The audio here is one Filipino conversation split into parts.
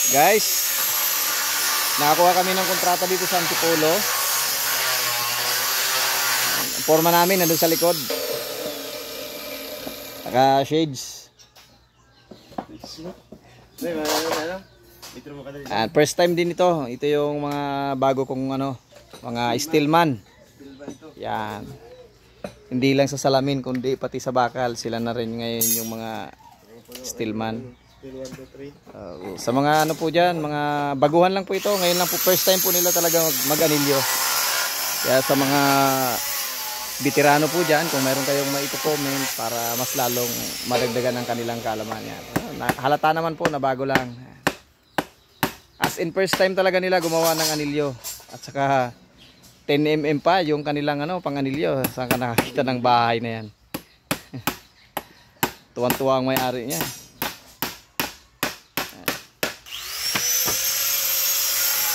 Guys, nakakuha kami ng kontrata dito sa Antipolo. Ang forma namin nandun sa likod. Naka shades. First time din ito. Ito yung mga bago kong mga steelman. Yan. Hindi lang sa salamin kundi pati sa bakal. Sila na rin ngayon yung mga steelman. Sa mga po dyan, mga baguhan lang po ito. Ngayon lang po, first time po nila talaga mag-anilyo. Kaya sa mga veterano po dyan, kung mayroon kayong maito-comment para mas lalong madagdagan ang kanilang kaalaman yan. Halata naman po na bago lang. As in first time talaga nila gumawa ng anilyo. At saka 10mm pa yung kanilang pang-anilyo. Saan ka nakakita ng bahay na yan? Tuwan-tuwa ang may-ari niya.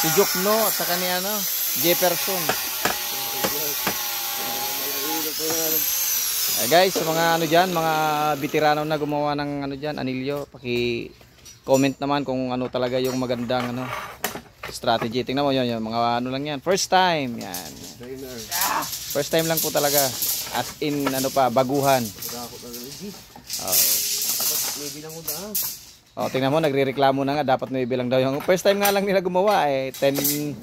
Si Jokno at saka ni Jefferson. Guys, sa mga dyan, mga veterano na gumawa ng anilyo, paki-comment naman kung talaga yung magandang strategy. Tingnan mo yun, mga lang yan. First time, yan. First time lang po talaga. As in baguhan. Tingnan mo, nagrereklamo na nga, dapat may bilang daw yung first time nga lang nila gumawa 10mm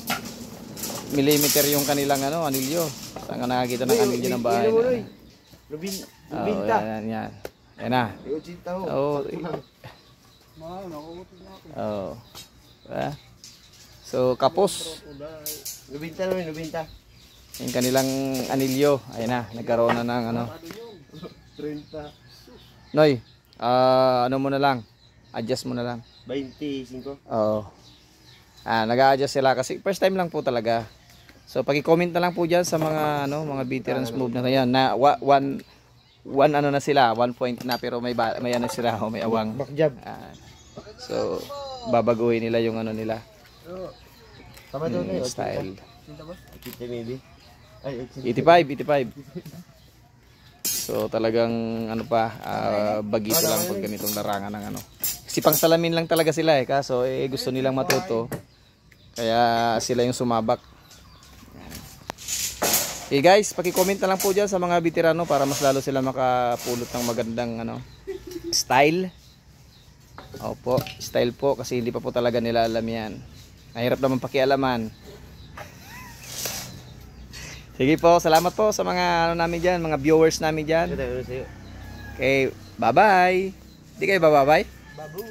yung kanilang anilyo. Saan ka nakakita ng anilyo ng bahay na? Lubinta. Yan. Yan na. So, kapos. Lubinta. Yung kanilang anilyo. Ayan na, nagkaroon na ng 30. Noy, mo na lang. Adjust mo na lang. 25. Oo. Nag-a-adjust sila kasi first time lang po talaga. So paki-comment na lang po diyan sa mga mga veterans move na yan na one na sila, 1 point na pero may sila, may awang. Backjab. So babaguhin nila yung nila. Tama daw na style. 80 maybe. Ay, 85. So talagang bagito lang pag ganitong larangan ng Kasi pang salamin lang talaga sila kaso gusto nilang matuto. Kaya sila yung sumabak. Okay guys, paki-comment na lang po diyan sa mga veterano para mas lalo sila makapulot ng magandang style. Opo, style po kasi hindi pa po talaga nila alam yan. Mahirap naman pakialaman. Sige po, salamat po sa mga namin dyan, mga viewers namin dyan. Okay, bye-bye. Hindi kayo ba bye-bye? Babu.